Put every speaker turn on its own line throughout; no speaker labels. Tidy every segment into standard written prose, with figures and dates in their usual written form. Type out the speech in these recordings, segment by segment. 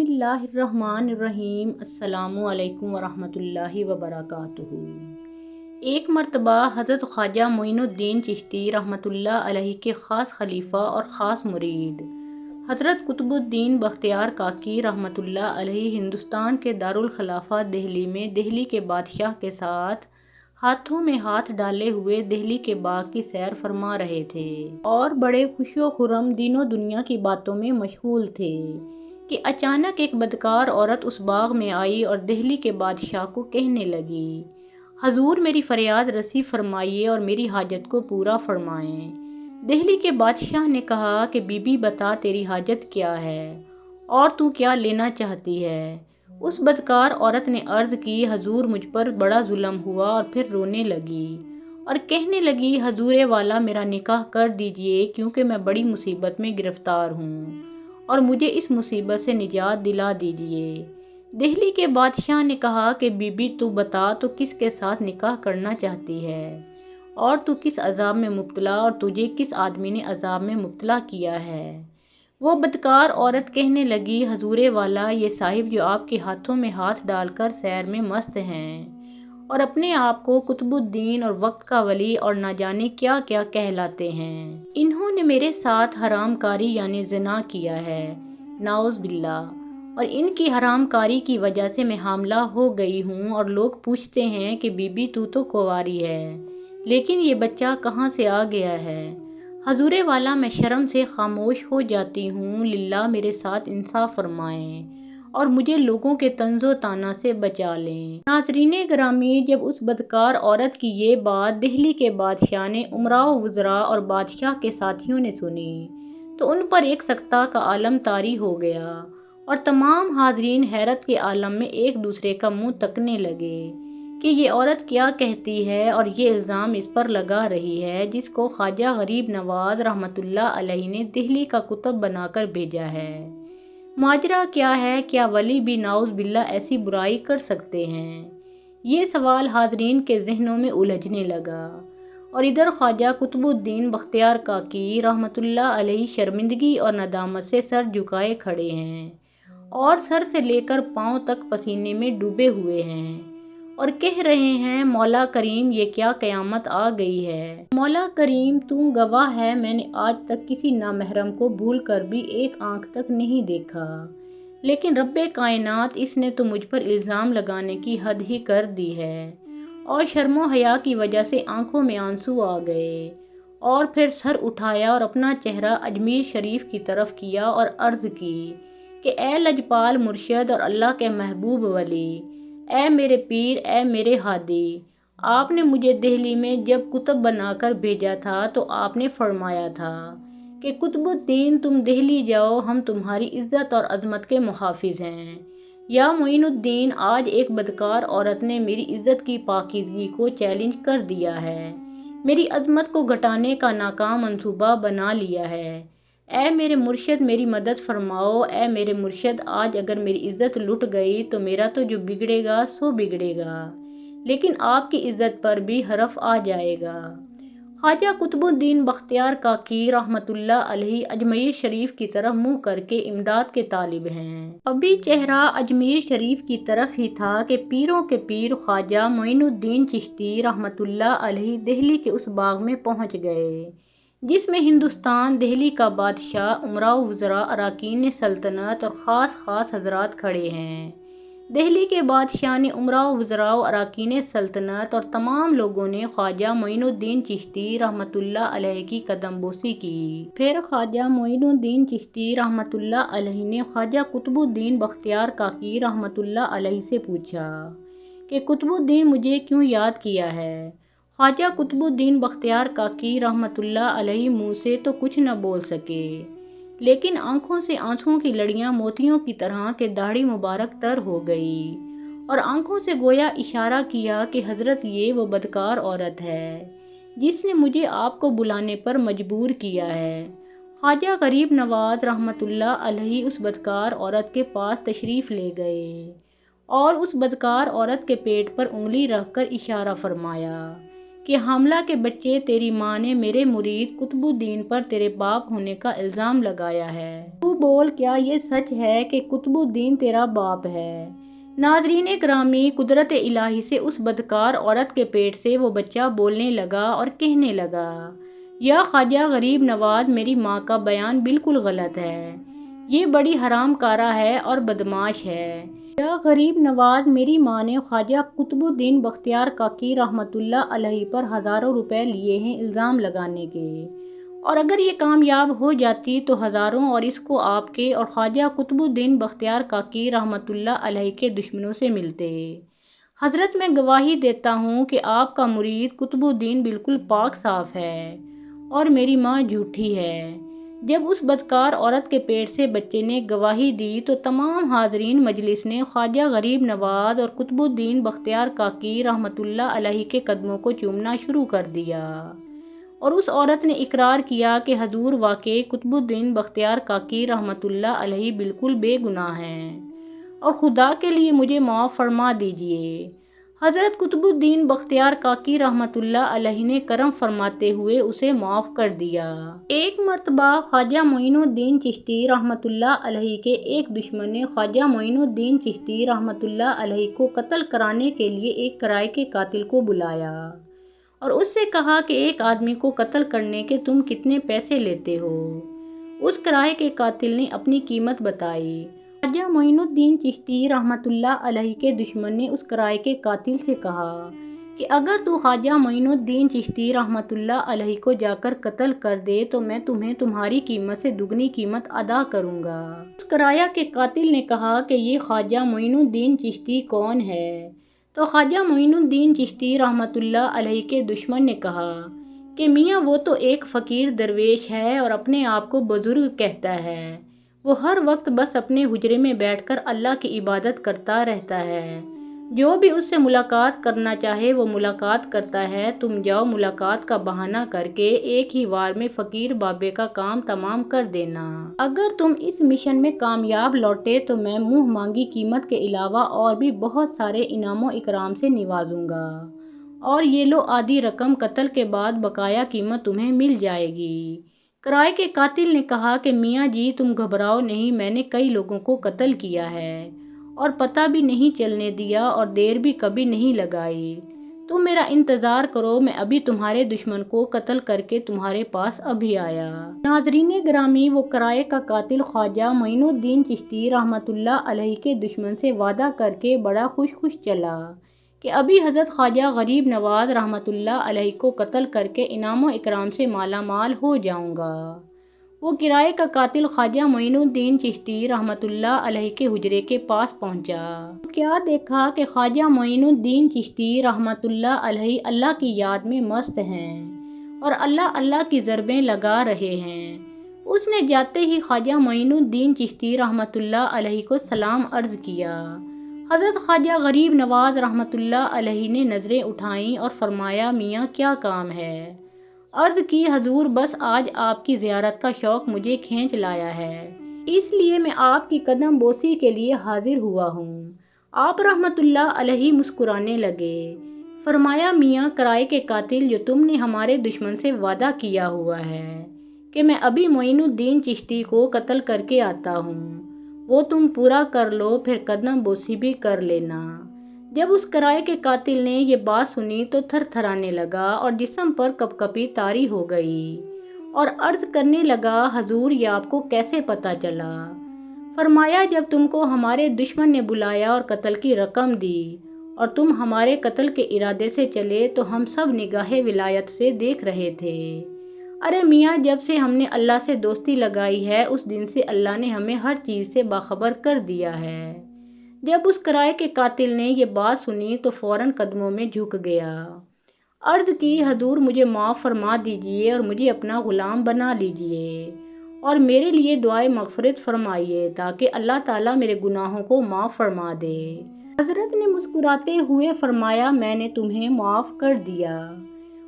اللہ الرحمن الرحیم۔ السلام علیکم ورحمۃ اللہ وبرکاتہ۔ ایک مرتبہ حضرت خواجہ معین الدین چشتی رحمۃ اللہ علیہ کے خاص خلیفہ اور خاص مرید حضرت قطب الدین بختیار کاکی رحمۃ اللہ علیہ ہندوستان کے دارالخلافہ دہلی میں دہلی کے بادشاہ کے ساتھ ہاتھوں میں ہاتھ ڈالے ہوئے دہلی کے باغ کی سیر فرما رہے تھے اور بڑے خوش و خرم دین و دنیا کی باتوں میں مشغول تھے کہ اچانک ایک بدکار عورت اس باغ میں آئی اور دہلی کے بادشاہ کو کہنے لگی، حضور میری فریاد رسی فرمائیے اور میری حاجت کو پورا فرمائیں۔ دہلی کے بادشاہ نے کہا کہ بی بی بتا تیری حاجت کیا ہے اور تو کیا لینا چاہتی ہے؟ اس بدکار عورت نے عرض کی، حضور مجھ پر بڑا ظلم ہوا، اور پھر رونے لگی اور کہنے لگی، حضور والا میرا نکاح کر دیجئے کیونکہ میں بڑی مصیبت میں گرفتار ہوں اور مجھے اس مصیبت سے نجات دلا دیجئے۔ دہلی کے بادشاہ نے کہا کہ بی بی تو بتا تو کس کے ساتھ نکاح کرنا چاہتی ہے اور تو کس عذاب میں مبتلا اور تجھے کس آدمی نے عذاب میں مبتلا کیا ہے؟ وہ بدکار عورت کہنے لگی، حضور والا یہ صاحب جو آپ کے ہاتھوں میں ہاتھ ڈال کر سیر میں مست ہیں اور اپنے آپ کو قطب الدین اور وقت کا ولی اور نہ جانے کیا کیا کہلاتے ہیں، انہوں نے میرے ساتھ حرام کاری یعنی زنا کیا ہے، نعوذ باللہ، اور ان کی حرام کاری کی وجہ سے میں حاملہ ہو گئی ہوں اور لوگ پوچھتے ہیں کہ بی بی تو کنواری ہے لیکن یہ بچہ کہاں سے آ گیا ہے؟ حضور والا میں شرم سے خاموش ہو جاتی ہوں، للہ میرے ساتھ انصاف فرمائیں اور مجھے لوگوں کے طنز و طعنہ سے بچا لیں۔ ناظرین گرامی، جب اس بدکار عورت کی یہ بات دہلی کے بادشاہ نے امراء و وزراء اور بادشاہ کے ساتھیوں نے سنی تو ان پر ایک سکتہ کا عالم طاری ہو گیا اور تمام حاضرین حیرت کے عالم میں ایک دوسرے کا منہ تکنے لگے کہ یہ عورت کیا کہتی ہے اور یہ الزام اس پر لگا رہی ہے جس کو خواجہ غریب نواز رحمۃ اللہ علیہ نے دہلی کا قطب بنا کر بھیجا ہے۔ ماجرا کیا ہے؟ کیا ولی بھی نعوذ باللہ ایسی برائی کر سکتے ہیں؟ یہ سوال حاضرین کے ذہنوں میں الجھنے لگا اور ادھر خواجہ قطب الدین بختیار کاکی رحمۃ اللہ علیہ شرمندگی اور ندامت سے سر جھکائے کھڑے ہیں اور سر سے لے کر پاؤں تک پسینے میں ڈوبے ہوئے ہیں اور کہہ رہے ہیں، مولا کریم یہ کیا قیامت آ گئی ہے؟ مولا کریم تو گواہ ہے، میں نے آج تک کسی نامحرم کو بھول کر بھی ایک آنکھ تک نہیں دیکھا، لیکن رب کائنات اس نے تو مجھ پر الزام لگانے کی حد ہی کر دی ہے اور شرم و حیا کی وجہ سے آنکھوں میں آنسو آ گئے اور پھر سر اٹھایا اور اپنا چہرہ اجمیر شریف کی طرف کیا اور عرض کی کہ اے لجپال مرشد اور اللہ کے محبوب ولی، اے میرے پیر، اے میرے ہادی، آپ نے مجھے دہلی میں جب قطب بنا کر بھیجا تھا تو آپ نے فرمایا تھا کہ قطب الدین تم دہلی جاؤ، ہم تمہاری عزت اور عظمت کے محافظ ہیں۔ یا معین الدین، آج ایک بدکار عورت نے میری عزت کی پاکیزگی کو چیلنج کر دیا ہے، میری عظمت کو گھٹانے کا ناکام منصوبہ بنا لیا ہے۔ اے میرے مرشد میری مدد فرماؤ، اے میرے مرشد، آج اگر میری عزت لٹ گئی تو میرا تو جو بگڑے گا سو بگڑے گا، لیکن آپ کی عزت پر بھی حرف آ جائے گا۔ خواجہ قطب الدین بختیار کاکی رحمۃ اللہ علیہ اجمیر شریف کی طرف منہ کر کے امداد کے طالب ہیں۔ ابھی چہرہ اجمیر شریف کی طرف ہی تھا کہ پیروں کے پیر خواجہ معین الدین چشتی رحمۃ اللہ علیہ دہلی کے اس باغ میں پہنچ گئے جس میں ہندوستان دہلی کا بادشاہ، امراء و وزراء، اراکین سلطنت اور خاص خاص حضرات کھڑے ہیں۔ دہلی کے بادشاہ نے امراء و وزراء و اراکین سلطنت اور تمام لوگوں نے خواجہ معین الدین چشتی رحمۃ اللہ علیہ کی قدم بوسی کی۔ پھر خواجہ معین الدین چشتی رحمۃ اللہ علیہ نے خواجہ قطب الدین بختیار کاکی رحمۃ اللہ علیہ سے پوچھا کہ قطب الدین مجھے کیوں یاد کیا ہے؟ خواجہ قطب الدین بختیار کاکی رحمۃ اللہ علیہ منہ سے تو کچھ نہ بول سکے لیکن آنکھوں سے آنسوؤں کی لڑیاں موتیوں کی طرح کہ داڑھی مبارک تر ہو گئی اور آنکھوں سے گویا اشارہ کیا کہ حضرت یہ وہ بدکار عورت ہے جس نے مجھے آپ کو بلانے پر مجبور کیا ہے۔ خواجہ غریب نواز رحمۃ اللہ علیہ اس بدکار عورت کے پاس تشریف لے گئے اور اس بدکار عورت کے پیٹ پر انگلی رکھ کر اشارہ فرمایا کہ حاملہ کے بچے تیری ماں نے میرے مرید قطب الدین پر تیرے باپ ہونے کا الزام لگایا ہے۔ تو بول کیا یہ سچ ہے کہ قطب الدین تیرا باپ ہے؟ ناظرین گرامی، قدرت الہی سے اس بدکار عورت کے پیٹ سے وہ بچہ بولنے لگا اور کہنے لگا، یا خواجہ غریب نواز، میری ماں کا بیان بالکل غلط ہے، یہ بڑی حرام کارہ ہے اور بدمعاش ہے۔ یا غریب نواز، میری ماں نے خواجہ قطب الدین بختیار کاکی رحمۃ اللہ علیہ پر ہزاروں روپے لیے ہیں الزام لگانے کے، اور اگر یہ کامیاب ہو جاتی تو ہزاروں اور اس کو آپ کے اور خواجہ قطب الدین بختیار کاکی رحمۃ اللہ علیہ کے دشمنوں سے ملتے۔ حضرت، میں گواہی دیتا ہوں کہ آپ کا مرید قطب الدین بالکل پاک صاف ہے اور میری ماں جھوٹی ہے۔ جب اس بدکار عورت کے پیٹ سے بچے نے گواہی دی تو تمام حاضرین مجلس نے خواجہ غریب نواز اور قطب الدین بختیار کاکی رحمۃ اللہ علیہ کے قدموں کو چومنا شروع کر دیا، اور اس عورت نے اقرار کیا کہ حضور واقعی قطب الدین بختیار کاکی رحمۃ اللہ علیہ بالکل بے گناہ ہیں، اور خدا کے لیے مجھے معاف فرما دیجیے۔ حضرت قطب الدین بختیار کاکی رحمۃ اللہ علیہ نے کرم فرماتے ہوئے اسے معاف کر دیا۔ ایک مرتبہ خواجہ معین الدین چشتی رحمۃ اللہ علیہ کے ایک دشمن نے خواجہ معین الدین چشتی رحمۃ اللہ علیہ کو قتل کرانے کے لیے ایک کرائے کے قاتل کو بلایا اور اس سے کہا کہ ایک آدمی کو قتل کرنے کے تم کتنے پیسے لیتے ہو؟ اس کرائے کے قاتل نے اپنی قیمت بتائی۔ خواجہ معین الدین چشتی رحمۃ اللہ علیہ کے دشمن نے اس کرائے کے قاتل سے کہا کہ اگر تو خواجہ معین الدین چشتی رحمۃ اللہ علیہ کو جا کر قتل کر دے تو میں تمہیں تمہاری قیمت سے دگنی قیمت ادا کروں گا۔ اس کرایہ کے قاتل نے کہا کہ یہ خواجہ معین الدین چشتی کون ہے؟ تو خواجہ معین الدین چشتی رحمۃ اللہ علیہ کے دشمن نے کہا کہ میاں وہ تو ایک فقیر درویش ہے اور اپنے آپ کو بزرگ کہتا ہے، وہ ہر وقت بس اپنے حجرے میں بیٹھ کر اللہ کی عبادت کرتا رہتا ہے، جو بھی اس سے ملاقات کرنا چاہے وہ ملاقات کرتا ہے، تم جاؤ ملاقات کا بہانہ کر کے ایک ہی وار میں فقیر بابے کا کام تمام کر دینا۔ اگر تم اس مشن میں کامیاب لوٹے تو میں منہ مانگی قیمت کے علاوہ اور بھی بہت سارے انعام و اکرام سے نوازوں گا، اور یہ لو آدھی رقم، قتل کے بعد بقایا قیمت تمہیں مل جائے گی۔ کرائے کے قاتل نے کہا کہ میاں جی تم گھبراؤ نہیں، میں نے کئی لوگوں کو قتل کیا ہے اور پتہ بھی نہیں چلنے دیا اور دیر بھی کبھی نہیں لگائی، تم میرا انتظار کرو، میں ابھی تمہارے دشمن کو قتل کر کے تمہارے پاس ابھی آیا۔ ناظرین گرامی، وہ کرائے کا قاتل خواجہ معین الدین چشتی رحمۃ اللہ علیہ کے دشمن سے وعدہ کر کے بڑا خوش چلا کہ ابھی حضرت خواجہ غریب نواز رحمۃ اللہ علیہ کو قتل کر کے انعام و اکرام سے مالا مال ہو جاؤں گا۔ وہ کرائے کا قاتل خواجہ معین الدین چشتی رحمۃ اللہ علیہ کے حجرے کے پاس پہنچا۔ کیا دیکھا کہ خواجہ معین الدین چشتی رحمۃ اللہ علیہ اللہ کی یاد میں مست ہیں اور اللہ کی ضربیں لگا رہے ہیں۔ اس نے جاتے ہی خواجہ معین الدین چشتی رحمۃ اللہ علیہ کو سلام عرض کیا۔ حضرت خواجہ غریب نواز رحمۃ اللہ علیہ نے نظریں اٹھائیں اور فرمایا، میاں کیا کام ہے؟ عرض کی، حضور بس آج آپ کی زیارت کا شوق مجھے کھینچ لایا ہے، اس لیے میں آپ کی قدم بوسی کے لیے حاضر ہوا ہوں۔ آپ رحمۃ اللہ علیہ مسکرانے لگے۔ فرمایا، میاں کرائے کے قاتل، جو تم نے ہمارے دشمن سے وعدہ کیا ہوا ہے کہ میں ابھی معین الدین چشتی کو قتل کر کے آتا ہوں، وہ تم پورا کر لو، پھر قدم بوسی بھی کر لینا۔ جب اس کرائے کے قاتل نے یہ بات سنی تو تھر تھرانے لگا اور جسم پر کپکپی طاری ہو گئی اور عرض کرنے لگا، حضور یہ آپ کو کیسے پتہ چلا؟ فرمایا، جب تم کو ہمارے دشمن نے بلایا اور قتل کی رقم دی اور تم ہمارے قتل کے ارادے سے چلے تو ہم سب نگاہ ولایت سے دیکھ رہے تھے۔ ارے میاں، جب سے ہم نے اللہ سے دوستی لگائی ہے اس دن سے اللہ نے ہمیں ہر چیز سے باخبر کر دیا ہے۔ جب اس کرائے کے قاتل نے یہ بات سنی تو فوراً قدموں میں جھک گیا۔ عرض کی، حضور مجھے معاف فرما دیجئے اور مجھے اپنا غلام بنا لیجئے اور میرے لیے دعائے مغفرت فرمائیے تاکہ اللہ تعالیٰ میرے گناہوں کو معاف فرما دے۔ حضرت نے مسکراتے ہوئے فرمایا، میں نے تمہیں معاف کر دیا،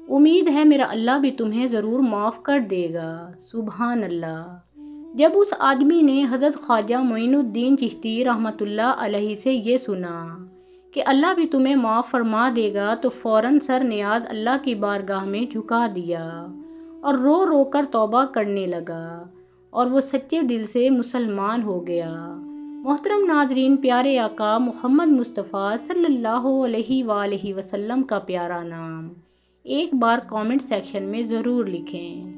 امید ہے میرا اللہ بھی تمہیں ضرور معاف کر دے گا۔ سبحان اللہ۔ جب اس آدمی نے حضرت خواجہ معین الدین چشتی رحمۃ اللہ علیہ سے یہ سنا کہ اللہ بھی تمہیں معاف فرما دے گا تو فوراً سر نیاز اللہ کی بارگاہ میں جھکا دیا اور رو رو کر توبہ کرنے لگا اور وہ سچے دل سے مسلمان ہو گیا۔ محترم ناظرین، پیارے آقا محمد مصطفیٰ صلی اللہ علیہ وآلہ وسلم کا پیارا نام ایک بار کامنٹ سیکشن میں ضرور لکھیں۔